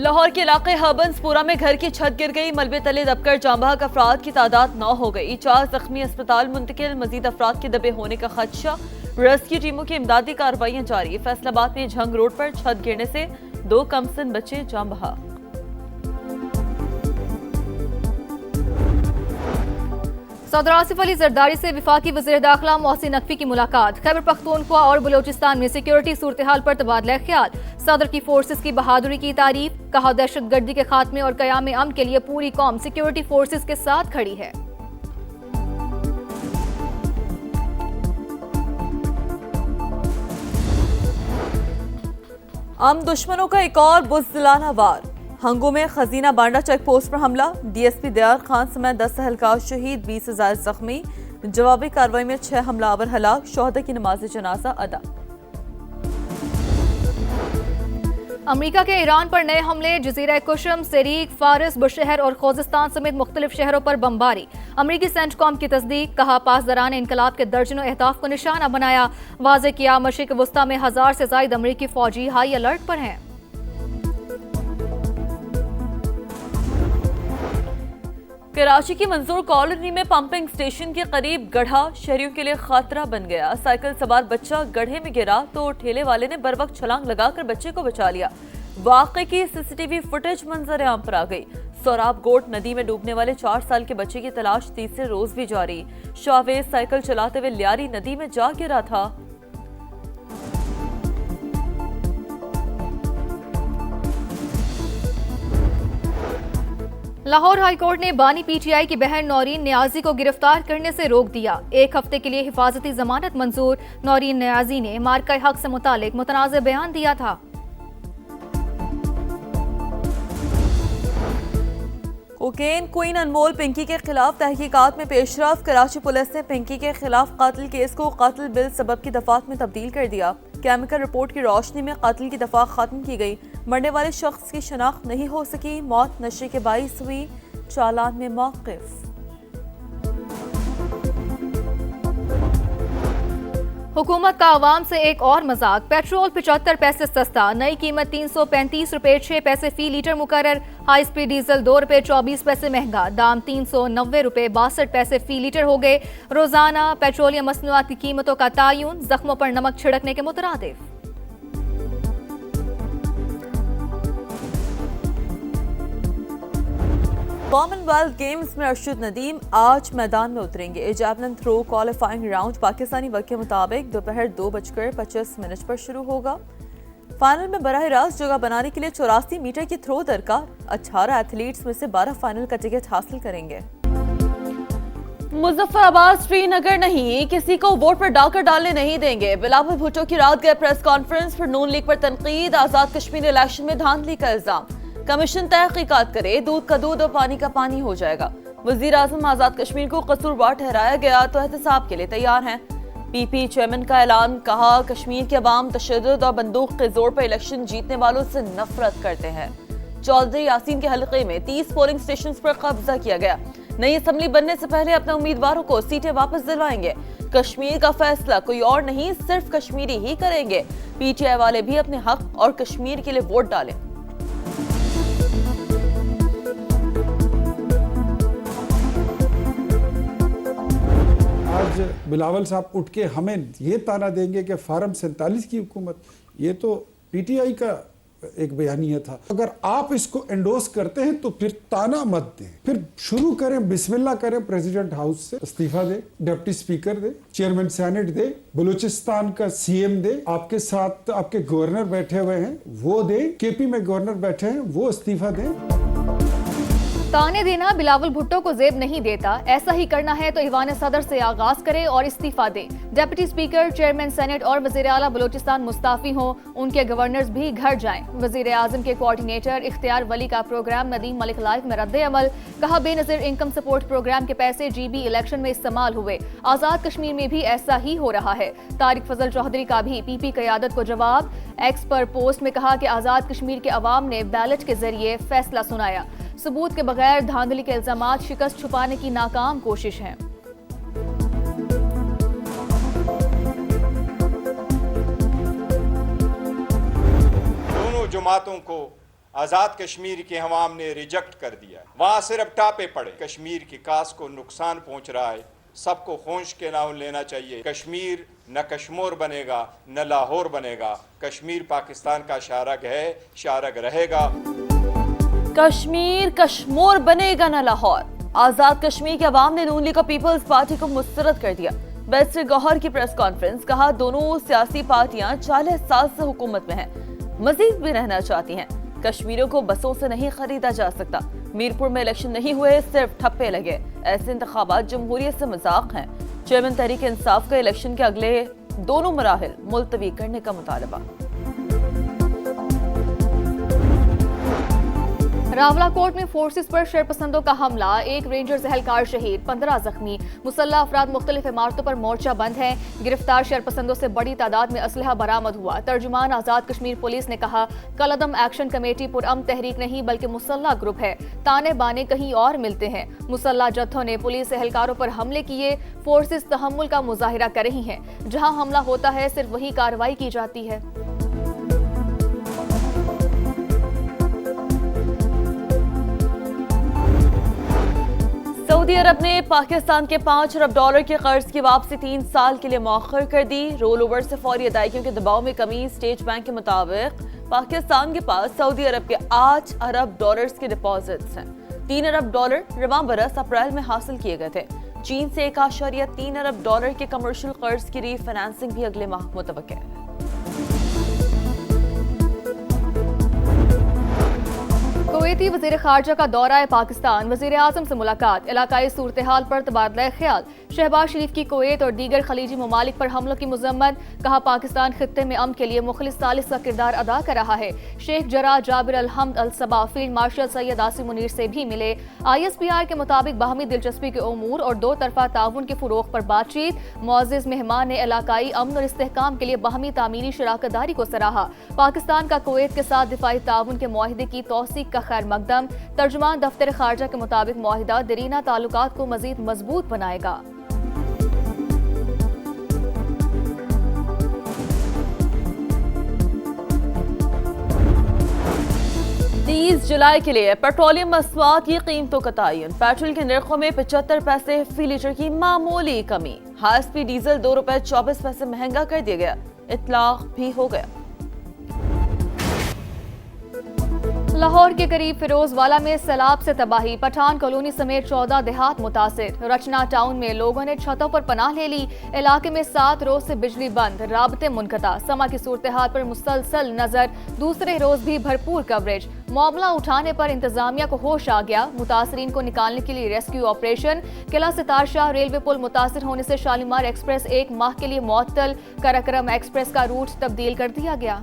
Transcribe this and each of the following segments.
लाहौर के इलाके हर्बन्सपुरा में घर की छत गिर गई, मलबे तले दबकर जांबहक अफराद की तादाद 9 हो गई। 4 जख्मी अस्पताल मुंतकिल, मजीद अफराद के दबे होने का खदशा। रेस्क्यू टीमों की इमदादी कार्रवाइयां जारी। फैसलाबाद में झंग रोड पर छत गिरने से 2 कमसिन बच्चे जांबहक। सदर आसिफ अली जरदारी से वफाकी वज़ीर दाखिला मोहसिन नकवी की मुलाकात। खैबर पख्तूनख्वा और बलोचिस्तान में सिक्योरिटी सूरत हाल पर तबादला ख्याल। सदर की फोर्सेस की बहादुरी की तारीफ। कहा, दहशतगर्दी के खात्मे और क़याम अमन के लिए पूरी कौम सिक्योरिटी फोर्सेस के साथ खड़ी है। दुश्मनों का एक और बुज़दिलाना वार। हंगू में खजीना बांडा चेक पोस्ट पर हमला। डीएसपी दयार खान समेत 10 अहलकार शहीद, 20 से ज़ायद जख्मी। जवाबी कार्रवाई में 6 हमलावर हलाक। शोहदा की नमाज जनाजा अदा। अमरीका के ईरान पर नए हमले। जजीरा कुशम, सेरीक, फारिस, बुशहर और खोजिस्तान समेत मुख्तलिफ शहरों पर बमबारी। अमरीकी सेंटकॉम की तस्दीक। कहा, पासदारान इनकलाब के दर्जनों अहदाफ को निशाना बनाया। वाज़े किया, मशरिक वस्ता में 1000 से ज़ायद अमरीकी फौजी हाई अलर्ट पर हैं। कराची की मंजूर कॉलोनी में पंपिंग स्टेशन के करीब गड्ढा शहरियों के लिए खतरा बन गया। साइकिल सवार बच्चा गड्ढे में गिरा तो ठेले वाले ने बर वक्त छलांग लगाकर बच्चे को बचा लिया। वाकये की सीसीटीवी फुटेज मंजर आम पर आ गई। सोराब गोट नदी में डूबने वाले 4 साल के बच्चे की तलाश तीसरे रोज भी जारी। शावेज साइकिल चलाते हुए लियारी नदी में जा गिरा था। लाहौर हाईकोर्ट ने बानी पीटीआई की बहन नौरीन नियाजी को गिरफ्तार करने से रोक दिया। 1 हफ्ते के लिए हिफाजती जमानत मंजूर। नौरीन नियाजी ने मार्का हक से मुतालिक मुतनाज़ बयान दिया था। कोकेन क्वीन अनमोल पिंकी के खिलाफ तहकीकात में पेशरफ। कराची पुलिस ने पिंकी के खिलाफ कातिल केस को कातिल बिल सबब की दफात में तब्दील कर दिया। केमिकल रिपोर्ट की रोशनी में कातिल की दफा खत्म की गई। मरने वाले शख्स की शनाख्त नहीं हो सकी। मौत नशे के बाइस हुई। चालान में मौक़िफ़। हुकूमत का आवाम से एक और मजाक। पेट्रोल 75 पैसे सस्ता। नई कीमत 335 रुपए 6 पैसे फी लीटर मुकर्रर। हाई स्पीड डीजल 2 रुपए 24 पैसे महंगा। दाम 390 रुपए 62 पैसे फी लीटर हो गए। रोजाना पेट्रोलियम मसनूआत की कीमतों का तायुन। जख्मों पर नमक छिड़कने के मुतरादिफ। कॉमनवेल्थ गेम्स में अरशद नदीम आज मैदान में उतरेंगे। जैवलिन थ्रो क्वालिफाइंग राउंड पाकिस्तानी वक्त के मुताबिक दोपहर 2:25 पर शुरू होगा। फाइनल में बराह रास्त जगह बनाने के लिए 84 मीटर की थ्रो दरकार। 18 एथलीट्स में से 12 फाइनल का टिकट हासिल करेंगे। मुजफ्फराबाद श्रीनगर नहीं, किसी को वोट पर डाकर डालने नहीं देंगे। बिलावल भुट्टो की रात गए प्रेस कॉन्फ्रेंस पर नून लीग पर तनकीद। आजाद कश्मीर इलेक्शन में धांधली का इल्जाम। कमीशन तहकीकात करे, दूध का दूध और पानी का पानी हो जाएगा। वजीर आजम आजाद कश्मीर को कसूरवार ठहराया गया तो एहतसाब के लिए तैयार हैं। पीपी चेयरमैन का ऐलान। कहा, कश्मीर के अवाम तशद्दुद और बंदूक के जोर पर इलेक्शन जीतने वालों से नफरत करते हैं। चौधरी यासीन के हलके में 30 पोलिंग स्टेशन पर कब्जा किया गया। नई असम्बली बनने से पहले अपने उम्मीदवारों को सीटें वापस दिलवाएंगे। कश्मीर का फैसला कोई और नहीं, सिर्फ कश्मीरी ही करेंगे। पीटीआई वाले भी अपने हक और कश्मीर के लिए वोट डालें। आज बिलावल साहब उठ के हमें ये ताना देंगे कि फार्म 47 की हुकूमत, ये तो पीटीआई का एक बयानिया था। अगर आप इसको एंडोर्स करते हैं तो फिर ताना मत दें, फिर शुरू करें, बिस्मिल्लाह करें। प्रेसिडेंट हाउस से इस्तीफा दे, डिप्टी स्पीकर दे, चेयरमैन सेनेट दे, बलूचिस्तान का सीएम दे, आपके साथ आपके गवर्नर बैठे हुए हैं वो दे, केपी में गवर्नर बैठे हैं वो इस्तीफा दें। ताने देना बिलावल भुट्टो को जेब नहीं देता। ऐसा ही करना है तो ईवान सदर से आगाज करे और इस्तीफा दे। डिप्टी स्पीकर, चेयरमैन सेनेट और वजीर आला बलूचिस्तान मुस्ताफी हों, उनके गवर्नर्स भी घर जाएं। वजीर आजम के कोऑर्डिनेटर इख्तियार वली का प्रोग्राम नदीम मलिक लाइफ में रद्द अमल। कहा, बेनजीर इनकम सपोर्ट प्रोग्राम के पैसे जीबी इलेक्शन में इस्तेमाल हुए। आजाद कश्मीर में भी ऐसा ही हो रहा है। तारिक फजल चौधरी का भी पीपी क़यादत को जवाब। एक्स पर पोस्ट में कहा कि आजाद कश्मीर के अवाम ने बैलेट के जरिए फैसला सुनाया। सबूत के बगैर धांधली के इल्जामात शिकस्त छुपाने की नाकाम कोशिश है। दोनों जमातों को आज़ाद कश्मीर की हवाम ने रिजेक्ट कर दिया है। वहाँ सिर्फ टापे पड़े। कश्मीर की कास को नुकसान पहुँच रहा है। सबको होश के नाम लेना चाहिए। कश्मीर न कश्मीर बनेगा न लाहौर बनेगा। कश्मीर पाकिस्तान का शारग है, शारग रहेगा। कश्मीर कश्मीर बनेगा न लाहौर। आजाद कश्मीर के अवाम ने नून लीग और पीपल्स पार्टी को मुस्तरद कर दिया। वेस्ट गौहर की प्रेस कॉन्फ्रेंस, कहा दोनों सियासी पार्टियां 40 साल से हुकूमत में हैं, मजीद भी रहना चाहती हैं। कश्मीरियों को बसों से नहीं खरीदा जा सकता। मीरपुर में इलेक्शन नहीं हुए, सिर्फ ठप्पे लगे। ऐसे इंतखाबात जमहूरियत से मजाक हैं। चेयरमैन तहरीक इंसाफ का इलेक्शन के अगले दोनों मराहिल मुलतवी करने का मुतालबा। रावलाकोट में फोर्सेस पर शरपसंदों का हमला, एक रेंजर एहलकार शहीद, 15 जख्मी। मुसल्ला अफराद मुख्तलिफ इमारतों पर मोर्चा बंद है। गिरफ्तार शरपसंदों से बड़ी तादाद में असलहा बरामद हुआ। तर्जुमान आजाद कश्मीर पुलिस ने कहा, कलअदम एक्शन कमेटी पुरअमन तहरीक नहीं बल्कि मुसल्ला ग्रुप है। ताने बाने कहीं और मिलते हैं। मुसल्ला जत्थों ने पुलिस एहलकारों पर हमले किए। फोर्सेस तहम्मुल का मुजाहिरा कर रही हैं। जहां हमला होता है सिर्फ वही कार्रवाई की जाती है। सऊदी अरब ने पाकिस्तान के $5 अरब के कर्ज की वापसी 3 साल के लिए मौखर कर दी। रोल ओवर से फौरी अदायगियों के दबाव में कमी। स्टेट बैंक के मुताबिक पाकिस्तान के पास सऊदी अरब के $8 अरब के डिपॉजिट्स हैं। $3 अरब रवां बरस अप्रैल में हासिल किए गए थे। चीन से $1.3 अरब के कमर्शियल कर्ज की रीफाइनेंसिंग भी अगले माह मुतवक्किल है। कुवैती वज़ीर ख़ारजा का दौरा है पाकिस्तान, वज़ीर आज़म से मुलाकात, इलाकाई सूरत हाल पर तबादला ख्याल। शहबाज शरीफ की कुवैत और दीगर खलीजी ममालिक पर हमलों की मज़म्मत, कहा पाकिस्तान खित्ते में अमन के लिए मुखलिस सालिस का किरदार अदा कर रहा है। शेख जरा जाबिर अल-हम्द अल-सबा फील्ड मार्शल सैयद आसिम मुनीर से भी मिले। ISPR के मुताबिक बाहमी दिलचस्पी के उमूर और दो तरफा ताउन के फ़रोग़ पर बातचीत। मुअज़्ज़िज़ मेहमान ने इलाकाई अमन और इस्तेहकाम के लिए बाहमी तामीरी शराकतदारी को सराहा। पाकिस्तान का कुवैत के साथ दिफाई ताउन के मुआहिदे की तौसीक का खैर मकदम। तर्जुमान दफ्तर खारजा के मुताबिक मुआहिदा दरीना ताल्लुकात को मजीद मजबूत बनाएगा। 30 जुलाई के लिए पेट्रोलियम मसनूआत की कीमतों का तयन। पेट्रोल के निर्खों में 75 पैसे फी लीटर की मामूली कमी। हाई स्पीड डीजल ₹2.24 महंगा कर दिया गया। इतलाक भी हो गया। लाहौर के करीब फिरोजवाला में सैलाब से तबाही, पठान कॉलोनी समेत 14 देहात मुतासिर। रचना टाउन में लोगों ने छतों पर पनाह ले ली। इलाके में 7 रोज से बिजली बंद, राबते मुनक़ता। समा की सूरत हाल पर मुसलसल नजर, दूसरे रोज भी भरपूर कवरेज। मामला उठाने पर इंतजामिया को होश आ गया। मुतासरीन को निकालने के लिए रेस्क्यू ऑपरेशन। किला सितार शाह रेलवे पुल मुतासिर होने से शालीमार एक्सप्रेस 1 माह के लिए मुअत्तल। कराकरम एक्सप्रेस का रूट तब्दील कर दिया गया।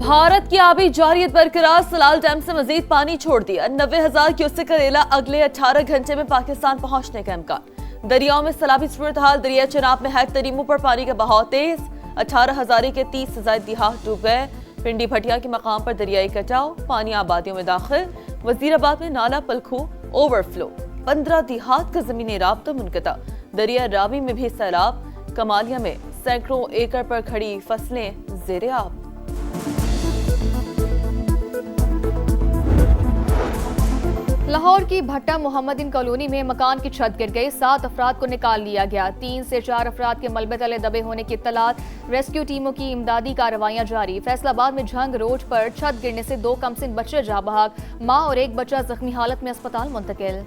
भारत की आबी जारियत बरकरार, सलाल डैम से मजीद पानी छोड़ दिया। 90,000 क्यूसेक का रेला अगले 18 घंटे में पाकिस्तान पहुंचने का इम्कान। दरियाओं में सैलाबी सूरत हाल, दरिया चनाब में हैक तरीमों पर पानी का बहाव तेज। 18 हजारे के 30 से ज्यादा देहात डूब गए। पिंडी भटिया के मकाम पर दरियाई कटाव, पानी आबादियों में दाखिल। वजीराबाद में नाला पलखू ओवरफ्लो, 15 देहात का जमीनी राब्ता मुनक़ता। दरिया रावी में भी सैलाब। कमालिया में सैकड़ों एकड़ पर खड़ी फसलें ज़ेरे आब। लाहौर की भट्टा मोहम्मदीन कॉलोनी में मकान की छत गिर गई, 7 अफराद को निकाल लिया गया। 3 से 4 अफराद के मलबे तले दबे होने की इत्तलात। रेस्क्यू टीमों की इमदादी कार्रवाइयां जारी। फैसलाबाद में झंग रोड पर छत गिरने से 2 कमसिन बच्चे जाँ बहक, मां और एक बच्चा जख्मी हालत में अस्पताल मुंतकिल।